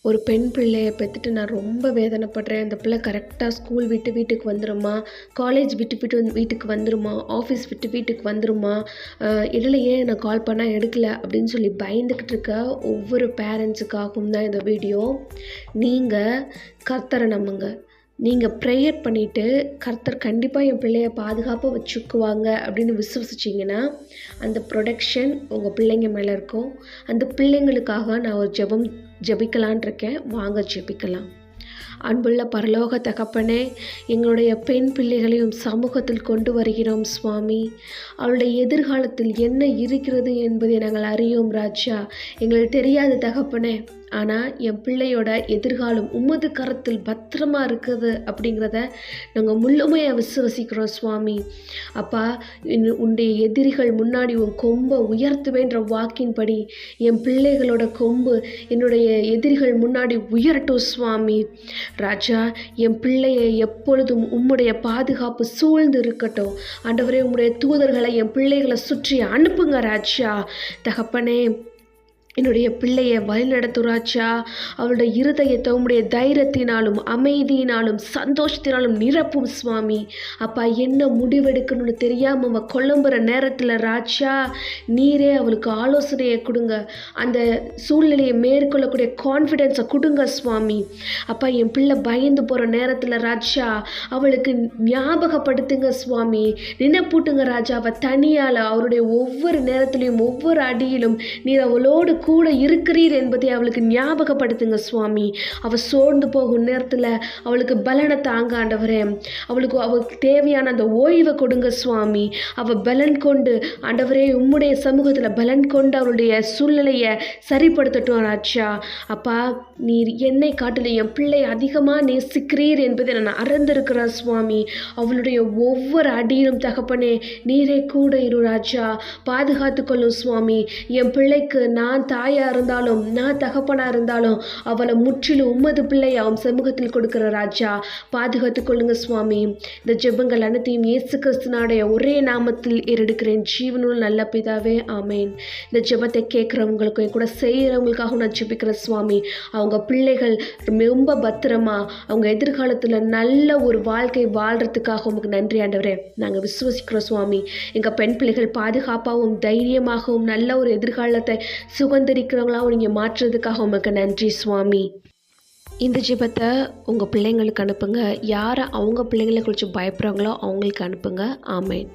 ஒரு பெண் பிள்ளைய பெத்துட்டு நான் ரொம்ப வேதனைப்படுறேன். அந்த பிள்ளை கரெக்டாக ஸ்கூல் விட்டு வீட்டுக்கு வந்துருமா? காலேஜ் விட்டு வீட்டுக்கு வந்துருமா? ஆஃபீஸ் விட்டு வீட்டுக்கு வந்துருமா? இடையில ஏன் நான் கால் பண்ணா எடுக்கல அப்படின்னு சொல்லி பயந்துக்கிட்டு இருக்க ஒவ்வொரு பேரண்ட்ஸுக்காகவும் தான் இந்த வீடியோ. நீங்கள் கர்த்தரை நம்புங்க. நீங்கள் ப்ரேயர் பண்ணிவிட்டு கர்த்தர் கண்டிப்பாக என் பிள்ளைய பாதுகாப்பாக வச்சுக்குவாங்க அப்படின்னு விசுவசிச்சிங்கன்னா அந்த ப்ரொடெக்ஷன் உங்கள் பிள்ளைங்க மேலே இருக்கும். அந்த பிள்ளைங்களுக்காக நான் ஒரு ஜெபிக்கலான் இருக்கேன். வாங்க ஜெபிக்கலாம். அன்புள்ள பரலோக தகப்பனே, எங்களுடைய பெண் பிள்ளைகளையும் சமூகத்தில் கொண்டு வருகிறோம் சுவாமி. அவளுடைய எதிர்காலத்தில் என்ன இருக்கிறது என்பதை நாங்கள் அறியோம் ராஜா. எங்களுக்கு தெரியாது தகப்பனே, ஆனால் என் பிள்ளையோட எதிர்காலம் உமது கரத்தில் பத்திரமா இருக்குது அப்படிங்கிறத நாங்கள் முழுமையாக விசுவசிக்கிறோம் சுவாமி. அப்பா, உன்னுடைய எதிரிகள் முன்னாடி உன் கொம்பை உயர்த்துவேன்ற வாக்கின்படி என் பிள்ளைகளோட கொம்பு என்னுடைய எதிரிகள் முன்னாடி உயரட்டும் சுவாமி. ராஜா, என் பிள்ளையை எப்பொழுதும் உம்முடைய பாதுகாப்பு சூழ்ந்து இருக்கட்டும். ஆண்டவரே, உம்முடைய தூதர்களை என் பிள்ளைகளை சுற்றி அனுப்புங்க ராஜா. தகப்பனே, என்னுடைய பிள்ளையை வழிநடத்துறாச்சா. அவளுடைய இருதயத்தை உம்முடைய தைரியத்தினாலும் அமைதியினாலும் சந்தோஷத்தினாலும் நிரப்பும் சுவாமி. அப்பா, என்ன முடிவெடுக்கணும்னு தெரியாமல் அவள் குழம்புற நேரத்தில் ராஜா, நீரே அவளுக்கு ஆலோசனையை கொடுங்க. அந்த சூழ்நிலையை மேற்கொள்ளக்கூடிய கான்ஃபிடென்ஸை கொடுங்க சுவாமி. அப்பா, என் பிள்ளை பயந்து போகிற நேரத்தில் ராஜா அவளுக்கு ஞாபகப்படுத்துங்க சுவாமி. நினைப்பூட்டுங்க ராஜா. அவள் தனியால் அவருடைய ஒவ்வொரு நேரத்திலையும் ஒவ்வொரு அடியிலும் நீர் அவளோடு கூட இருக்கிறீர் என்பதை அவளுக்கு ஞாபகப்படுத்துங்க சுவாமி. அவள் சோர்ந்து போகும் நேரத்தில் அவளுக்கு பலனை தாங்க ஆண்டவரே. அவளுக்கு தேவையான அந்த ஓய்வை கொடுங்க சுவாமி. அவள் பலன் கொண்டு ஆண்டவரே உம்முடைய சமூகத்தில் பலன் கொண்டு அவளுடைய சூழ்நிலையை சரிப்படுத்தட்டும் ராஜா. அப்பா, நீர் என்னை காட்டில என் பிள்ளை அதிகமாக நேசிக்கிறீர் என்பதை நான் அறிந்திருக்கிறேன் சுவாமி. அவளுடைய ஒவ்வொரு அடியிலும் தகப்பனே நீரே கூட இரு ராஜா. பாதுகாத்து கொள்ளும் சுவாமி. என் பிள்ளைக்கு நான் தாயாக இருந்தாலும் நான் தகப்பனாக இருந்தாலும் அவளை முற்றிலும் உம்மது பிள்ளை அவன் சமூகத்தில் கொடுக்குற ராஜா. பாதுகாத்து கொள்ளுங்க சுவாமி. இந்த ஜெபங்கள் அனைத்தையும் இயேசு கிறிஸ்துவினுடைய ஒரே நாமத்தில் ஏறெடுக்கிறேன் ஜீவனுள்ள நல்ல பிதாவே, ஆமேன். இந்த ஜெபத்தை கேட்குறவங்களுக்கு கூட செய்கிறவங்களுக்காக நான் ஜெபிக்கிறேன் சுவாமி. அவங்க பிள்ளைகள் ரொம்ப பத்திரமா அவங்க எதிர்காலத்தில் நல்ல ஒரு வாழ்க்கை வாழ்கிறதுக்காக உங்களுக்கு நன்றி ஆண்டவரே. நாங்கள் விசுவசிக்கிறோம் சுவாமி. எங்கள் பெண் பிள்ளைகள் பாதுகாப்பாகவும் தைரியமாகவும் நல்ல ஒரு எதிர்காலத்தை சுகந்தரிக்கிறவங்களாகவும் நீங்கள் மாற்றுறதுக்காக உங்களுக்கு நன்றி சுவாமி. இந்த ஜெபத்தை உங்கள் பிள்ளைங்களுக்கு அனுப்புங்க. யாரை அவங்க பிள்ளைங்களை குறித்து பயப்படுறாங்களோ அவங்களுக்கு அனுப்புங்க. ஆமேன்.